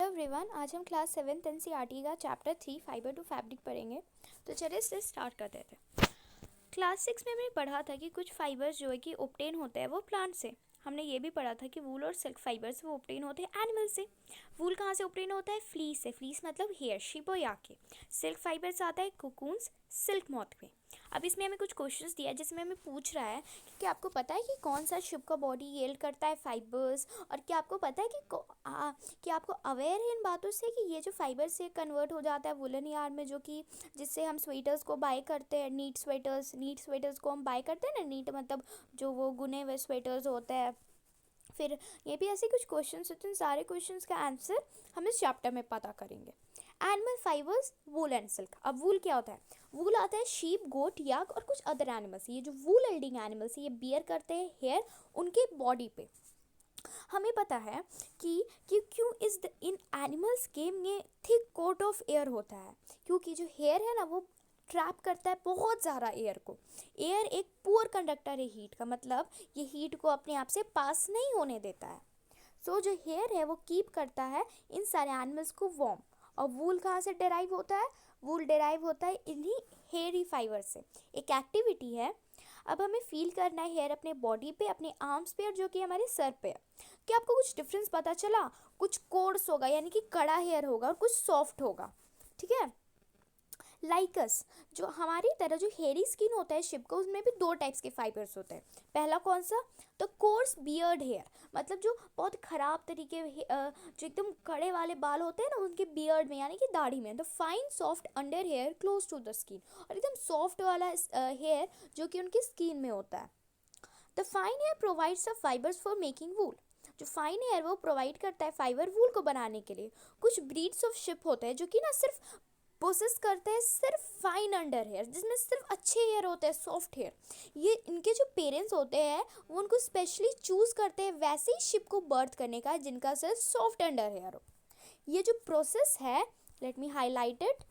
Hello everyone, आज हम class 7th NCERT का चैप्टर 3 फाइबर टू फैब्रिक पढ़ेंगे। तो चलिए इससे स्टार्ट करते हैं। क्लास 6 में हमने पढ़ा था कि कुछ फाइबर्स जो है कि ऑब्टेन होते हैं वो प्लांट से। हमने ये भी पढ़ा था कि वूल और सिल्क फाइबर्स वो ऑब्टेन होते हैं एनिमल से। वूल कहाँ से ऑब्टेन होता है? फ्लीस से। फ्लीस मतलब हेयर, शिप और याक के। सिल्क फाइबर्स आता है कोकून्स, सिल्क मॉथ में। अब इसमें हमें कुछ क्वेश्चंस दिया है जिसमें हमें पूछ रहा है कि आपको पता है कि कौन सा शिप का बॉडी येल्ड करता है फाइबर्स, और क्या आपको पता है कि आपको अवेयर है इन बातों से कि ये जो फाइबर से कन्वर्ट हो जाता है वुलन यार्न में, जो कि जिससे हम स्वेटर्स को बाय करते हैं, नीट स्वेटर्स को हम बाय करते हैं ना। नीट मतलब जो वो गुने हुए स्वेटर्स होते हैं। फिर ये भी ऐसे कुछ क्वेश्चंस होते हैं, सारे क्वेश्चंस का आंसर हम इस चैप्टर में पता करेंगे। Animal fibres, wool and silk. अब वूल क्या होता है? वूल आता है शीप, गोट, याक और कुछ अदर एनिमल्स। ये जो वूल एल्डिंग एनिमल्स ये बियर करते हैं हेयर उनके बॉडी पे। हमें पता है कि क्यों इस इन एनिमल्स के में थिक कोट ऑफ एयर होता है, क्योंकि जो हेयर है ना वो ट्रैप करता है बहुत ज़्यादा एयर को। एयर एक पुअर कंडक्टर है हीट का, मतलब ये हीट को अपने आप से पास नहीं होने देता है। सो जो हेयर है वो कीप करता है इन सारे एनिमल्स को वार्म। और वूल कहाँ से डेराइव होता है? वूल डेराइव होता है इन्हीं हेयरी फाइबर से। एक एक्टिविटी है। अब हमें फील करना है हेयर अपने बॉडी पे, अपने आर्म्स पे और जो कि हमारे सर पे है। क्या आपको कुछ डिफरेंस पता चला? कुछ कोर्स होगा यानी कि कड़ा हेयर होगा और कुछ सॉफ्ट होगा, ठीक है। लाइकस, जो हमारी तरह जो हेयरी स्किन होता है शिप को, उसमें भी दो टाइप्स के फाइबर्स होते हैं। पहला कौन सा? तो कोर्स बियर्ड हेयर, मतलब जो बहुत ख़राब तरीके जो एकदम कड़े वाले बाल होते हैं ना उनके बियर्ड में यानी कि दाढ़ी में। तो fine soft under hair close to the skin, और एकदम सॉफ्ट वाला हेयर जो कि उनकी स्किन में होता है। The fine hair provides the fibres for making wool. जो फाइन हेयर वो प्रोवाइड करता है फाइबर वूल को बनाने के लिए। कुछ ब्रीड्स ऑफ शिप होते हैं जो कि ना सिर्फ पोसेस करते हैं सिर्फ फाइन अंडर हेयर, जिसमें सिर्फ अच्छे हेयर होते हैं, सॉफ्ट हेयर। ये इनके जो पेरेंट्स होते हैं वो उनको स्पेशली चूज करते हैं वैसे ही शिप को बर्थ करने का जिनका सिर्फ सॉफ्ट अंडर हेयर हो। ये जो प्रोसेस है, लेट मी हाईलाइट इट।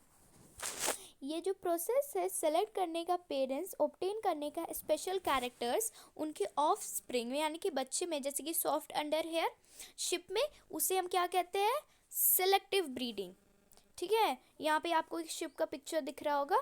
ये जो प्रोसेस है सेलेक्ट करने का, पेरेंट्स ऑब्टेन करने का स्पेशल कैरेक्टर्स उनके ऑफ स्प्रिंग में यानी कि बच्चे में, जैसे कि सॉफ्ट अंडर हेयर शिप में, उसे हम क्या कहते हैं? सिलेक्टिव ब्रीडिंग, ठीक है। यहाँ पे आपको एक शिप का पिक्चर दिख रहा होगा।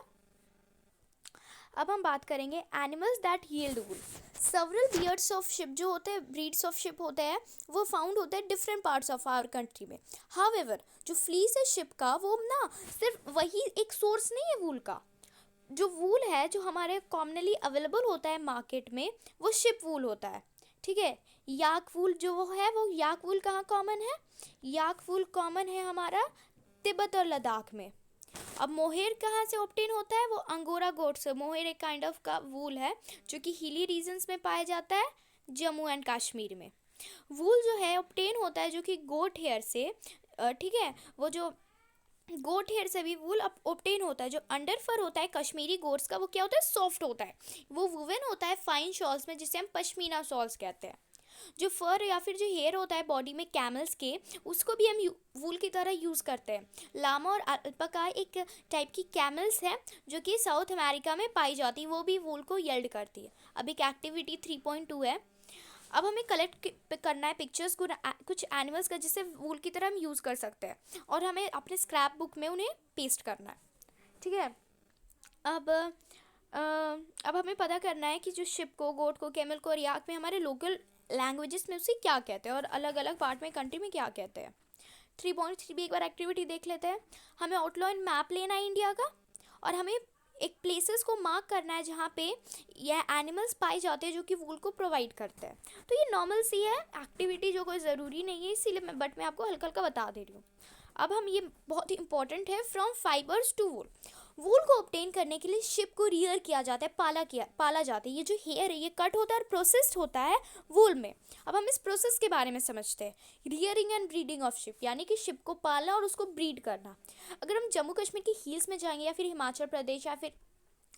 अब हम बात करेंगे animals that yield wool. Several beards of ship जो होते हैं, ब्रीड्स ऑफ शिप होते हैं, वो फाउंड होते हैं different parts of our country में। हाउएवर जो फ्लीस है शिप का, वो ना सिर्फ वही एक सोर्स नहीं है वूल का। जो वूल है जो हमारे कॉमनली अवेलेबल होता है मार्केट में, वो शिप वूल होता है, ठीक है। याक वूल जो वो है, वो याक वूल कहाँ कॉमन है? याक वूल कॉमन है हमारा तिब्बत और लद्दाख में। अब मोहेर कहाँ से ऑब्टेन होता है? वो अंगोरा गोट से। मोहेर एक काइंड ऑफ का वूल है जो कि हिली रीजन्स में पाया जाता है, जम्मू एंड कश्मीर में। वूल जो है ऑब्टेन होता है जो कि गोट हेयर से, ठीक है। वो जो गोट हेयर से भी वूल ऑब्टेन होता है। जो अंडर फर होता है कश्मीरी गोट्स का, वो क्या होता है? सॉफ्ट होता है। वो वुवन होता है फाइन शॉल्स में, जिसे हम पश्मीना शॉल्स कहते हैं। जो फर या फिर जो हेयर होता है बॉडी में कैमल्स के, उसको भी हम वूल की तरह यूज़ करते हैं। लामा और अल्पाका एक टाइप की कैमल्स है जो कि साउथ अमेरिका में पाई जाती है, वो भी वूल को येल्ड करती है। अब एक एक्टिविटी 3.2 है। अब हमें कलेक्ट करना है पिक्चर्स कुछ एनिमल्स का जिससे वूल की तरह हम यूज़ कर सकते हैं, और हमें अपने स्क्रैप बुक में उन्हें पेस्ट करना है, ठीक है। अब अब हमें पता करना है कि जो शिप को, गोट को, कैमल को और याक में हमारे लोकल लैंग्वेजेस में उसे क्या कहते हैं और अलग अलग पार्ट में कंट्री में क्या कहते हैं। 3.3 भी एक बार एक्टिविटी देख लेते हैं। हमें आउटलाइन मैप लेना है इंडिया का, और हमें एक प्लेसेस को मार्क करना है जहाँ पे यह एनिमल्स पाए जाते हैं जो कि वूल को प्रोवाइड करते हैं। तो ये नॉर्मल सी है एक्टिविटी जो कोई ज़रूरी नहीं है, इसीलिए मैं आपको हल्का हल्का बता दे रही हूँ। अब हम ये बहुत ही इंपॉर्टेंट है, फ्रॉम फाइबर्स टू वूल। वूल को ऑब्टेन करने के लिए शिप को रियर किया जाता है, पाला जाता है। ये जो हेयर है ये कट होता है और प्रोसेस्ड होता है वूल में। अब हम इस प्रोसेस के बारे में समझते हैं। Rearing and breeding of ship, यानी कि शिप को पालना और उसको ब्रीड करना। अगर हम जम्मू कश्मीर की हिल्स में जाएंगे या फिर हिमाचल प्रदेश या फिर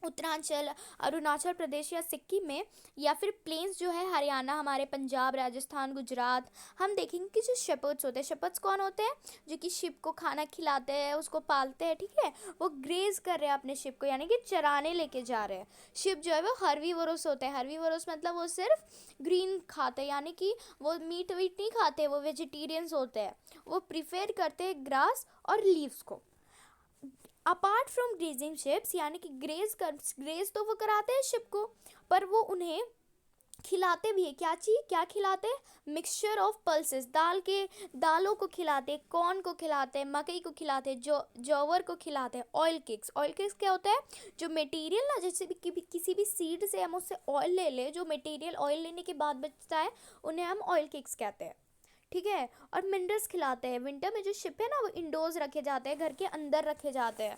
उत्तरांचल, अरुणाचल प्रदेश या सिक्किम में, या फिर प्लेन्स जो है हरियाणा, हमारे पंजाब, राजस्थान, गुजरात, हम देखेंगे कि जो शेपर्ड्स होते हैं, शेपर्ड्स कौन होते हैं? जो कि शिप को खाना खिलाते हैं, उसको पालते हैं, ठीक है। वो ग्रेज कर रहे हैं अपने शिप को, यानी कि चराने लेके जा रहे हैं। शिप जो है वो हर्बीवोरस होते हैं। हर्बीवोरस मतलब वो सिर्फ ग्रीन खाते हैं, यानी कि वो मीट वीट नहीं खाते, वो वेजिटेरियंस होते हैं। वो प्रिफेर करते हैं ग्रास और लीव्स को। अपार्ट फ्रॉम ग्रेजिंग शिप्स, यानी कि ग्रेज तो वो कराते हैं शिप को, पर वो उन्हें खिलाते भी है। क्या चीज़, क्या खिलाते हैं? मिक्सचर ऑफ पल्सेस, दालों को खिलाते हैं, कॉर्न को खिलाते हैं, मकई को खिलाते हैं, जौवर को खिलाते हैं। ऑयल केक्स, ऑयल केक्स क्या होता है? जो मटेरियल ना, जैसे भी किसी भी सीड से हम उससे ऑयल ले लें, जो मटेरियल ऑयल लेने के बाद बचता है, उन्हें हम ऑयल केक्स कहते हैं, ठीक है। और मिनरल्स खिलाते हैं। विंटर में जो शिप है ना, वो इंडोर्स रखे जाते हैं, घर के अंदर रखे जाते हैं।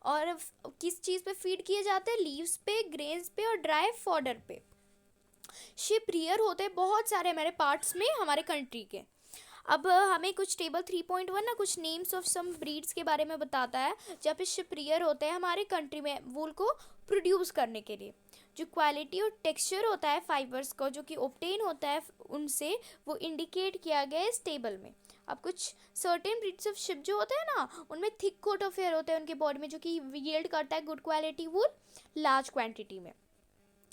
और किस चीज़ पे फीड किए जाते हैं? लीव्स पे, ग्रेन्स पे और ड्राई फॉडर पे। शिप रियर होते हैं बहुत सारे हमारे पार्ट्स में, हमारे कंट्री के। अब हमें कुछ टेबल 3.1 ना कुछ नेम्स ऑफ सम ब्रीड्स के बारे में बताता है जहाँ पे शिप रियर होते हैं हमारे कंट्री में वूल को प्रोड्यूस करने के लिए। जो क्वालिटी और टेक्सचर होता है फाइबर्स को जो कि ऑब्टेन होता है उनसे, वो इंडिकेट किया गया है इस टेबल में। अब कुछ सर्टेन ब्रीड्स ऑफ शिप जो होते हैं ना, उनमें थिक कोट ऑफ हेयर होते हैं उनके बॉडी में, जो कि यील्ड करता है गुड क्वालिटी वूल लार्ज क्वांटिटी में।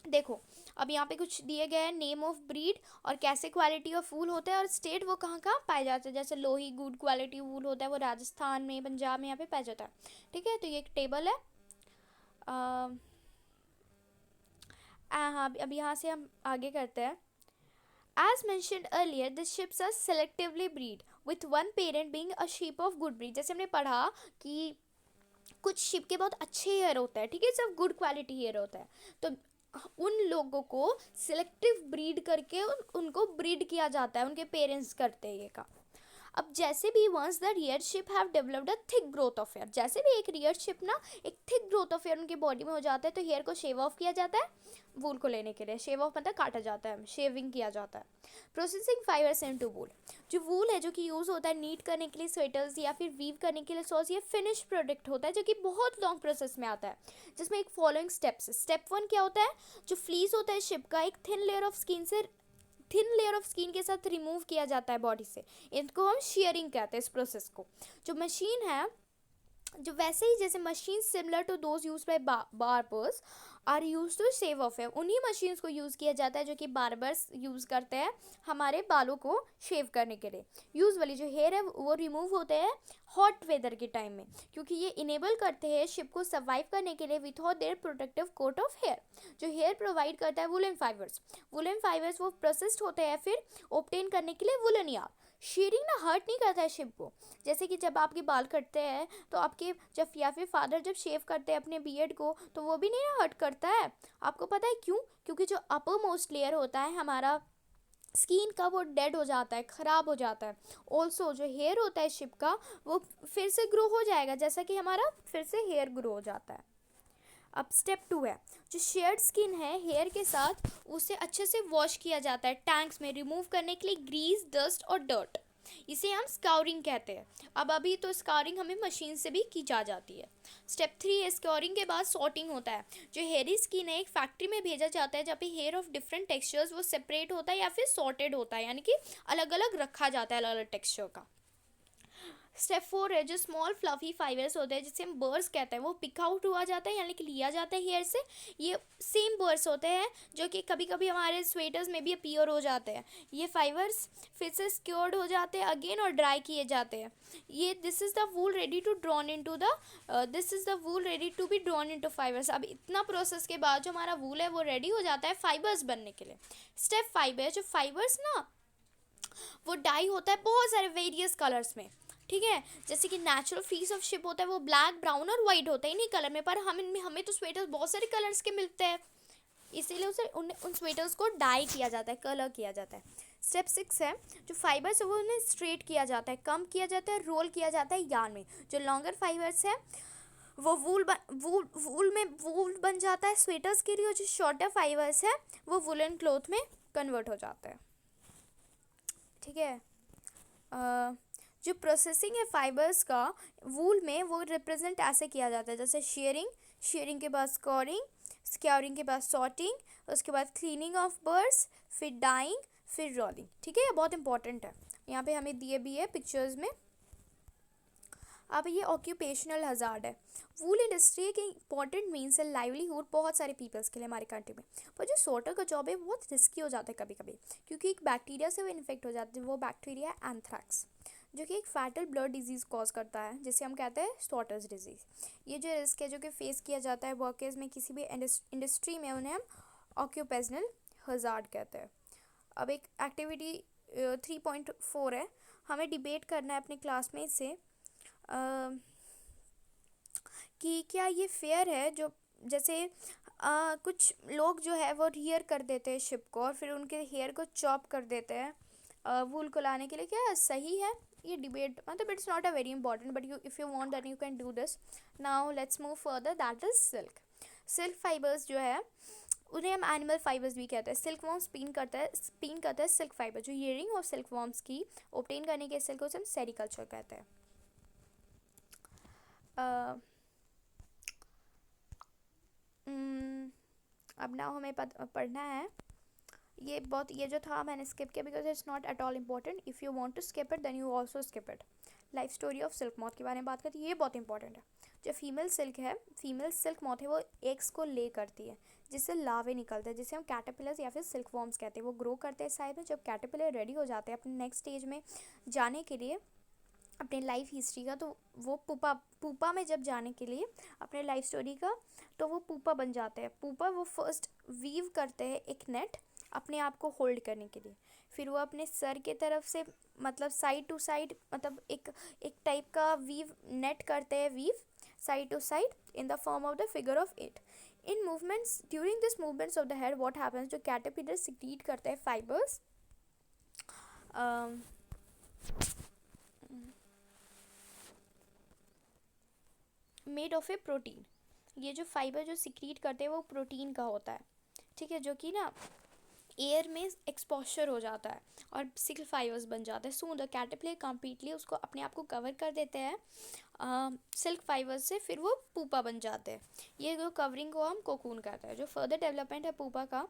देखो, अब यहाँ पे कुछ दिए गए हैं नेम ऑफ ब्रीड और कैसे क्वालिटी ऑफ वूल होता है और स्टेट वो कहाँ कहाँ पाए जाते हैं। जैसे लोही गुड क्वालिटी वूल होता है, वो राजस्थान में, पंजाब में यहाँ पे पाया जाता है, ठीक है। तो ये एक टेबल है। हाँ, अब यहाँ से हम आगे करते हैं। As mentioned earlier, the ships are selectively breed, with one parent being a sheep of good breed. जैसे हमने पढ़ा कि कुछ शिप के बहुत अच्छे हेयर होता है, ठीक है, सब गुड क्वालिटी हेयर होता है। तो उन लोगों को सिलेक्टिव ब्रीड करके उनको ब्रीड किया जाता है, उनके पेरेंट्स करते हैं ये काम। अब जैसे भी once the rear sheep have developed a thick growth of hair, जैसे भी एक रियर शिप ना एक थिक ग्रोथ ऑफ हेयर उनकी बॉडी में हो जाता है, तो हेयर को शेव ऑफ किया जाता है वूल को लेने के लिए। शेव ऑफ मतलब काटा जाता है, शेविंग किया जाता है। प्रोसेसिंग फाइबर्स इनटू वूल, जो वूल है जो कि यूज़ होता है नीट करने के लिए स्वेटर्स या फिर वीव करने के लिए सॉस, ये फिनिश प्रोडक्ट होता है जो कि बहुत लॉन्ग प्रोसेस में आता है, जिसमें एक फॉलोइंग स्टेप्स। स्टेप 1 क्या होता है? जो फ्लीस होता है शिप का, एक थिन लेयर ऑफ स्किन के साथ रिमूव किया जाता है बॉडी से। इनको हम शेयरिंग कहते हैं इस प्रोसेस को। जो मशीन है, जो वैसे ही जैसे machine similar to those used by barbers are used to shave off है, उन्हीं मशीन्स को यूज़ किया जाता है जो कि बार्बर्स यूज़ करते हैं हमारे बालों को शेव करने के लिए। यूजुअली जो हेयर है वो रिमूव होते हैं हॉट वेदर के टाइम में, क्योंकि ये इनेबल करते हैं शिप को सर्वाइव करने के लिए without their protective coat of hair. जो हेयर प्रोवाइड करता है वुलन फाइबर्स वो प्रोसेस्ड होते हैं फिर ऑब्टेन करने के लिए वुलन यार्न। शेयरिंग ना हर्ट नहीं करता है शिप को। जैसे कि जब आपके बाल कटते हैं तो आपके जब या फिर फादर जब शेव करते हैं अपने बियर्ड को, तो वो भी नहीं हर्ट करता है। आपको पता है क्यों? क्योंकि जो अपर मोस्ट लेयर होता है हमारा स्किन का, वो डेड हो जाता है, ख़राब हो जाता है। ऑल्सो जो हेयर होता है शिप का, वो फिर से ग्रो हो जाएगा, जैसा कि हमारा फिर से हेयर ग्रो हो जाता है। अब स्टेप 2 है, जो शेयर्ड स्किन है हेयर के साथ, उसे अच्छे से वॉश किया जाता है टैंक्स में, रिमूव करने के लिए ग्रीस, डस्ट और डर्ट। इसे हम स्काउरिंग कहते हैं। अब अभी तो स्काउरिंग हमें मशीन से भी की जाती है। स्टेप 3 है, स्काउरिंग के बाद सॉर्टिंग होता है। जो हेयरी स्किन है एक फैक्ट्री में भेजा जाता है जहाँ पे हेयर ऑफ डिफरेंट टेक्सचर्स वो सेपरेट होता है या फिर सॉर्टेड होता है, यानी कि अलग अलग रखा जाता है अलग अलग टेक्सचर का। स्टेप 4 है, जो स्मॉल फ्लफी फाइबर्स होते हैं जिसे हम बर्स कहते हैं, वो पिक आउट हुआ जाता है, यानी कि लिया जाता है हेयर से। ये सेम बर्स होते हैं जो कि कभी कभी हमारे स्वेटर्स में भी अपीयर हो जाते हैं। ये फाइबर्स फिर से स्क्योर्ड हो जाते हैं अगेन और ड्राई किए जाते हैं। ये this is the wool ready to be drawn into fibres. अब इतना प्रोसेस के बाद जो हमारा वूल है वो रेडी हो जाता है फाइबर्स बनने के लिए। स्टेप 5 है, जो फाइबर्स ना वो डाई होता है बहुत सारे वेरियस कलर्स में, ठीक है। जैसे कि नेचुरल फ्लीस ऑफ शिप होता है वो ब्लैक, ब्राउन और वाइट होता है इन्हीं कलर में, पर हमें तो स्वेटर्स बहुत सारे कलर्स के मिलते हैं, इसीलिए उसे उन स्वेटर्स को डाई किया जाता है, कलर किया जाता है। स्टेप 6 है, जो फाइबर्स है वो उन्हें स्ट्रेट किया जाता है, कम किया जाता है, रोल किया जाता है यार्न में। जो लॉन्गर फाइबर्स है वो वूल बन जाता है स्वेटर्स के लिए, और जो शॉर्टर फाइबर्स है वो वुलन क्लॉथ में कन्वर्ट हो जाता है, ठीक है। जो प्रोसेसिंग है फाइबर्स का वूल में, वो रिप्रेजेंट ऐसे किया जाता है जैसे शेयरिंग, शेयरिंग के बाद स्कोरिंग, स्क्योरिंग के बाद सॉर्टिंग, उसके बाद क्लीनिंग ऑफ बर्ड्स, फिर डाइंग, फिर रोलिंग। ठीक है, ये बहुत इंपॉर्टेंट है, यहाँ पे हमें दिए भी है पिक्चर्स में। अब ये ऑक्यूपेशनल हजार्ड है। वूल इंडस्ट्री एक इंपॉर्टेंट मीन्स है लाइवलीहुड बहुत सारे पीपल्स के लिए हमारे कंट्री में, पर जो सॉर्टर का जॉब है वो बहुत रिस्की हो जाता है कभी कभी, क्योंकि एक बैक्टीरिया से वो इन्फेक्ट हो जाते हैं। वो बैक्टीरिया है एंथ्रैक्स, जो कि एक फैटल ब्लड डिजीज़ कॉज करता है, जिसे हम कहते हैं सॉर्टर्स डिजीज़। ये जो रिस्क है जो कि फेस किया जाता है वर्कर्स में किसी भी इंडस्ट्री में, उन्हें हम ऑक्यूपेशनल हजार्ड कहते हैं। अब एक एक्टिविटी 3.4 है, हमें डिबेट करना है अपने क्लासमेट से कि क्या ये फेयर है, जो जैसे कुछ लोग जो है वो रियर कर देते हैं शिप को और फिर उनके हेयर को चॉप कर देते हैं वूल को लाने के लिए, क्या सही है? ये डिबेट मतलब it's not a very important, but you if you want that you can do this. Now let's move further, that is silk. Silk fibres जो है उन्हें हम एनिमल फाइबर्स भी कहते हैं। सिल्क वॉर्म स्पिन करता है सिल्क फाइबर, जो ईयरिंग और सिल्क वॉर्म्स की ऑब्टेन करने के सिल्क को हम सेरिकल्चर कहते हैं। अब ना हमें पढ़ना है, ये जो था मैंने स्किप किया because it's not at all important. If you want to skip it then you also skip it. Life story of silk moth के बारे में बात करती है, ये बहुत इंपॉर्टेंट है। जो फीमेल सिल्क मॉथ है वो एग्स को ले करती है, जिससे लावे निकलते हैं, जिसे हम कैटरपिलर्स या फिर सिल्क वॉर्म्स कहते हैं। वो ग्रो करते हैं साइड में। जब कैटरपिलर रेडी हो जाते हैं अपने नेक्स्ट स्टेज में जाने के लिए अपने लाइफ हिस्ट्री का, तो वो पूपा में जब जाने के लिए अपने लाइफ स्टोरी का, तो वो पूपा बन जाते हैं। पूपा वो फर्स्ट वीव करते हैं एक नेट अपने आप को होल्ड करने के लिए। फिर वो अपने सर के तरफ से मतलब साइड टू साइड, मतलब एक टाइप का वीव नेट करते हैं, weave side to side in the form of the figure of 8। In movements during this movements of the head what happens, जो कैटरपिलर सिक्रीट करते हैं fibres made of a protein. ये जो fibre जो secrete करते हैं वो प्रोटीन का होता है, ठीक है, जो कि ना एयर में एक्सपोजर हो जाता है और सिल्क फाइबर्स बन जाते हैं। सो द कैटरपिलर कंप्लीटली उसको अपने आप को कवर कर देते हैं सिल्क फाइबर्स से, फिर वो पूपा बन जाते हैं। ये जो कवरिंग को हम कोकून कहते हैं। जो फर्दर डेवलपमेंट है पूपा का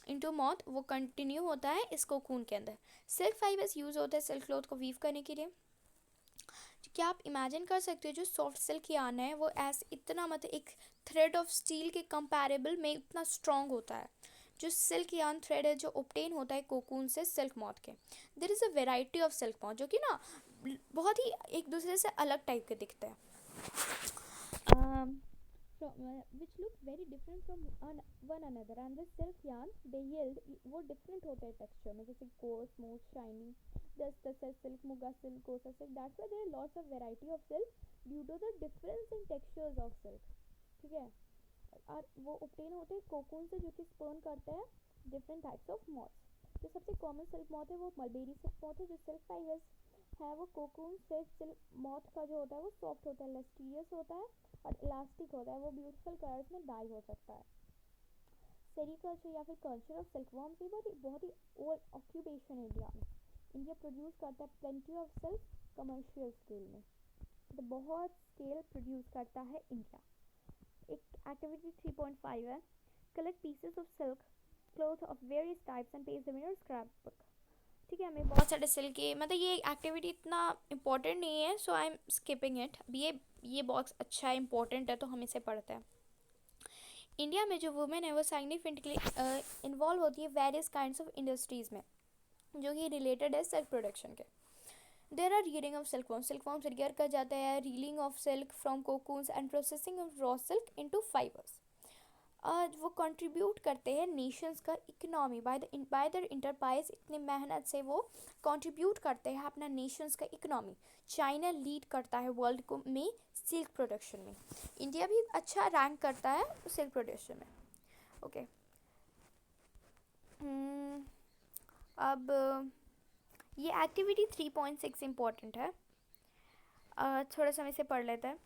इनटू मॉथ, वो कंटिन्यू होता है इस कोकून के अंदर। सिल्क फाइबर्स यूज़ होते हैं सिल्क क्लॉथ को वीव करने के लिए। क्या आप इमेजिन कर सकते हो जो सॉफ्ट सिल्क यार्न है वो ऐसे इतना मतलब एक थ्रेड ऑफ स्टील के कंपैरेबल में इतना स्ट्रॉन्ग होता है। जो सिल्क यार्न थ्रेड है जो ऑब्टेन होता है कोकून से सिल्क मॉथ के। There is a variety of silk moth जो कि ना बहुत ही एक दूसरे से अलग टाइप के दिखते हैं, which look very different from one another, and the silk yarn they yield वो different होते हैं texture में, जैसे coarse, smooth, shiny, the silk, muga silk, kosa silk. That's why there are lots of variety of silk due to the difference in textures of silk. ठीक है, और वो obtain होते हैं कोकून से, जो कि स्पर्न करते हैं different types of moths. जो सबसे कॉमन सिल्क मॉथ है वो मलबेरी सिल्क मॉथ है। जो सिल्क फाइबर्स है वो कोकून से सिल्क मॉथ का जो होता है वो सॉफ्ट होता है, लस्ट्रियस होता है और इलास्टिक होता है। वो ब्यूटीफुल कलर्स में डाई हो सकता है। सेरिकल्चर या फिर कल्चर ऑफ सिल्क वॉर्म की बहुत ही ओल्ड ऑक्यूपेशन है इंडिया में। इंडिया प्रोड्यूस करता है plenty of silk commercial scale में, तो बहुत स्केल प्रोड्यूस करता है इंडिया। एक एक्टिविटी 3.5 है, collect pieces of silk cloth of various types and paste them in your scrap book. ठीक है, हमें बहुत सारे सिल्क के मतलब ये एक्टिविटी इतना इम्पोर्टेंट नहीं है, सो आई एम स्किपिंग इट। अब ये बॉक्स अच्छा है, इम्पोर्टेंट है, तो हम इसे पढ़ते हैं। इंडिया में जो वुमेन है वो साइग्निफिकेंटली इन्वॉल्व होती है वेरियस काइंड्स ऑफ इंडस्ट्रीज़ में, जो कि रिलेटेड है सिल्क प्रोडक्शन के। There are reeling of silkworms rear कर जाता है, reeling of silk from cocoons and processing of raw silk into fibres. वो कंट्रीब्यूट करते हैं नेशंस का इकोनॉमी बाय देयर इंटरप्राइज। इतनी मेहनत से वो कंट्रीब्यूट करते हैं अपना नेशंस का इकोनॉमी। चाइना लीड करता है वर्ल्ड को में सिल्क प्रोडक्शन में। इंडिया भी अच्छा रैंक करता है सिल्क प्रोडक्शन में। ओके अब ये एक्टिविटी 3.6 इम्पॉर्टेंट है, थोड़ा सा हम इसे पढ़ लेते हैं।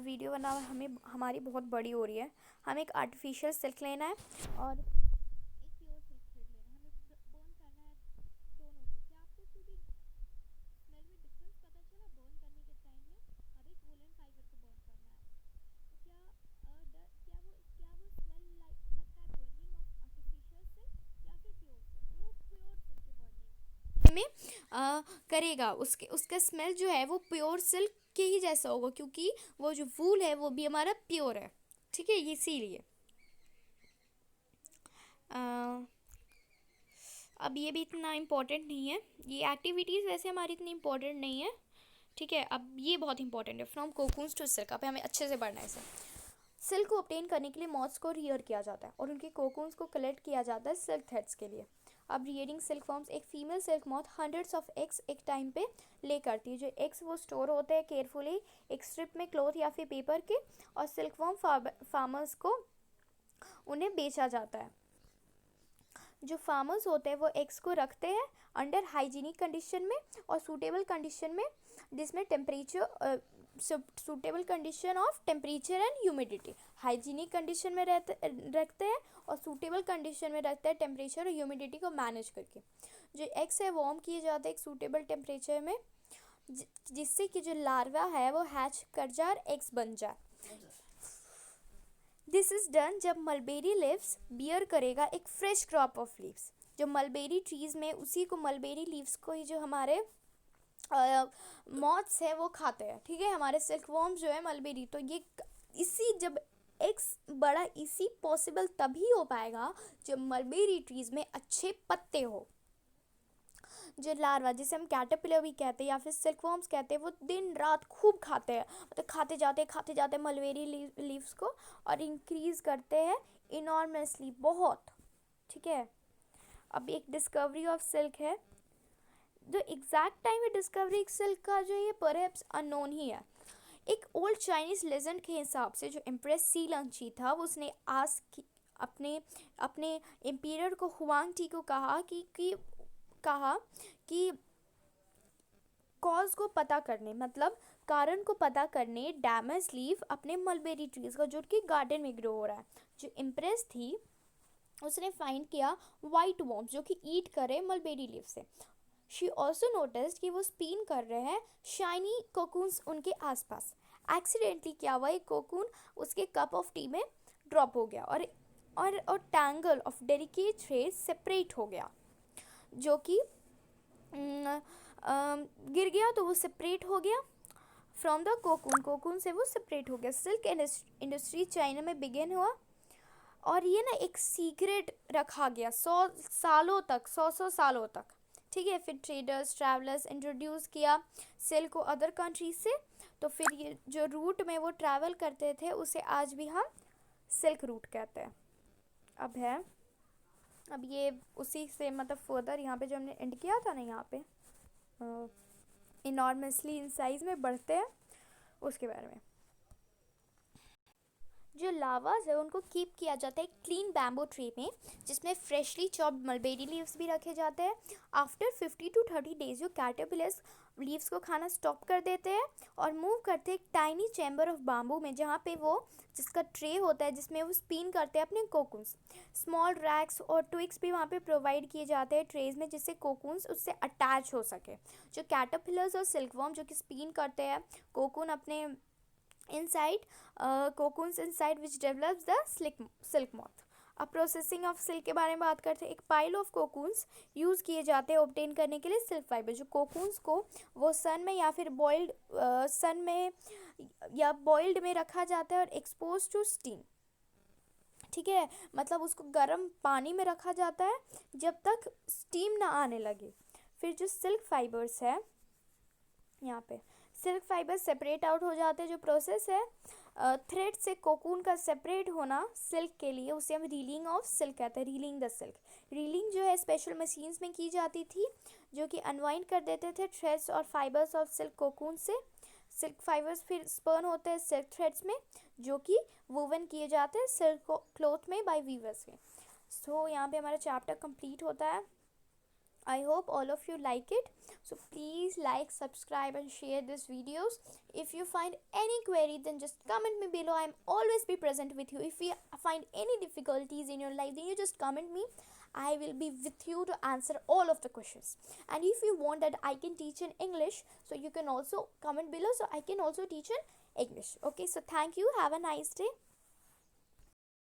वीडियो बना हमारी बहुत बड़ी हो रही है। हमें एक आर्टिफिशियल सिल्क लेना है और एक प्योर सिल्क थ्रेड लेना है। हमें बर्न करना है दोनों को। क्या आपको कोई भी स्मेल में डिफरेंस पता चला बर्न करने के टाइम में? अब एक वुलन फाइबर को बर्न करना है में करेगा, उसका स्मेल जो है वो प्योर सिल्क के ही जैसा होगा, क्योंकि वो जो वूल है वो भी हमारा प्योर है, ठीक है, इसीलिए। अब ये भी इतना इम्पोर्टेंट नहीं है, ये एक्टिविटीज़ वैसे हमारी इतनी इम्पोर्टेंट नहीं है, ठीक है। अब ये बहुत इंपॉर्टेंट है, फ्रॉम कोकून्स टू सिल्क, अब हमें अच्छे से पढ़ना है इसे। सिल्क को ऑब्टेन करने के लिए मॉथ्स को रियर किया जाता है और उनके कोकून्स को कलेक्ट किया जाता है सिल्क थ्रेड्स के लिए। अब रियरिंग सिल्क फॉर्म्स, एक female silk moth hundreds of eggs एक टाइम पे ले करती है। जो एग्स वो स्टोर होते हैं केयरफुली एक स्ट्रिप में क्लॉथ या फिर पेपर के, और सिल्क फॉर्म फार्मर्स को उन्हें बेचा जाता है। जो फार्मर्स होते हैं वो एग्स को रखते हैं अंडर हाइजीनिक कंडीशन में और सूटेबल कंडीशन में, जिसमें temperature suitable condition of temperature and humidity, hygienic condition में रखते हैं और सूटेबल कंडीशन में रखते हैं टेम्परेचर और ह्यूमिडिटी को मैनेज करके। जो एग्स है वार्म किए जाते हैं एक सूटेबल टेम्परेचर में, जिससे कि जो लार्वा है वो हैच कर जाए और एग्स बन जाए। दिस इज़ डन जब मलबेरी लीव्स बियर करेगा एक फ्रेश क्रॉप ऑफ लीव्स। जो मलबेरी ट्रीज़ में उसी को मलबेरी लीव्स को ही जो हमारे मॉथ्स है वो खाते हैं, ठीक है, हमारे सिल्क वॉर्म्स जो है मलबेरी। तो ये इसी जब एग्स बड़ा इसी पॉसिबल तभी हो पाएगा जब मलबेरी ट्रीज़ में अच्छे पत्ते हो। जो लार्वा जिसे हम कैटरपिलर भी कहते हैं या फिर सिल्क वॉर्म्स कहते हैं, वो दिन रात खूब खाते हैं, मतलब खाते जाते मलबेरी लीव्स को और इंक्रीज़ करते हैं इनॉर्मसली, बहुत, ठीक है। अब एक डिस्कवरी ऑफ सिल्क है, जो एग्जैक्ट टाइम है डिस्कवरी सिल्क का जो ये परहैप्स अननोन ही है। एक ओल्ड चाइनीज लेजेंड के हिसाब से जो एम्प्रेस सी लंची था उसने अपने एम्पीरियर को हुआंग टी को कहा कि कॉज को पता करने, मतलब कारण को पता करने डैमेज लीफ अपने मलबेरी ट्रीज का जो कि गार्डन में ग्रो हो रहा है। जो इम्प्रेस थी उसने फाइंड किया वाइट वॉर्म्स जो कि ईट करे मलबेरी लीफ से। शी ऑल्सो नोटिस्ड कि वो स्पिन कर रहे हैं शाइनी कोकून्स उनके आसपास। एक्सीडेंटली क्या हुआ, एक कोकून उसके कप ऑफ टी में ड्रॉप हो गया और tangle of delicate thread separate हो गया, जो कि गिर गया, तो वो सेपरेट हो गया फ्रॉम द कोकून से वो सेपरेट हो गया। सिल्क इंडस्ट्री चाइना में बिगिन हुआ और ये ना एक सीक्रेट रखा गया 100 सालों तक, ठीक है। फिर ट्रेडर्स ट्रैवलर्स इंट्रोड्यूस किया सिल्क को अदर कंट्रीज से, तो फिर ये जो रूट में वो ट्रैवल करते थे उसे आज भी हम सिल्क रूट कहते हैं। अब ये उसी से मतलब फर्दर यहाँ पे जो हमने एंड किया था ना, यहाँ पे इनॉर्मसली इन साइज में बढ़ते हैं उसके बारे में। जो लावास है उनको कीप किया जाता है क्लीन बैम्बू ट्रे में, जिसमें फ्रेशली चॉप्ड मलबेरी लीव्स भी रखे जाते हैं। आफ्टर 50 to 30 डेज जो कैटरपिलर्स लीव्स को खाना स्टॉप कर देते हैं और मूव करते हैं एक टाइनी चैम्बर ऑफ बैम्बू में, जहाँ पे वो जिसका ट्रे होता है जिसमें वो स्पिन करते हैं अपने कोकून्स। स्मॉल रैक्स और ट्विक्स भी वहाँ पे प्रोवाइड किए जाते हैं ट्रेज में, जिससे कोकून्स उससे अटैच हो सके। जो कैटरपिलर्स और सिल्कवॉर्म जो कि स्पिन करते हैं कोकून अपने inside cocoons inside which develops the silk moth। अब प्रोसेसिंग ऑफ सिल्क के बारे में बात करते हैं। एक पाइल ऑफ कोकून्स यूज़ किए जाते हैं ऑब्टेन करने के लिए सिल्क फाइबर। जो कोकून्स को वो सन में या फिर बॉइल्ड में रखा जाता है और एक्सपोज टू स्टीम, ठीक है, मतलब उसको गर्म पानी में रखा जाता है जब तक स्टीम ना आने लगे। फिर जो सिल्क फाइबर्स है, यहाँ पे सिल्क फाइबर सेपरेट आउट हो जाते हैं। जो प्रोसेस है थ्रेड से कोकून का सेपरेट होना सिल्क के लिए, उसे हम रीलिंग ऑफ सिल्क कहते हैं, रीलिंग द सिल्क। रीलिंग जो है स्पेशल मशीन्स में की जाती थी जो कि अनवाइंड कर देते थे थ्रेड्स और फाइबर्स ऑफ सिल्क कोकून से। सिल्क फाइबर्स फिर स्पर्न होते हैं सिल्क थ्रेड्स में, जो कि वोवन किए जाते हैं सिल्क क्लॉथ में बाय वीवर्स में। सो यहाँ पे हमारा चैप्टर कंप्लीट होता है। I hope all of you like it. So please like, subscribe and share these videos. If you find any query, then just comment me below. I am always be present with you. If you find any difficulties in your life, then you just comment me. I will be with you to answer all of the questions. And if you want that I can teach in English, so you can also comment below, so I can also teach in English. Okay, so thank you. Have a nice day.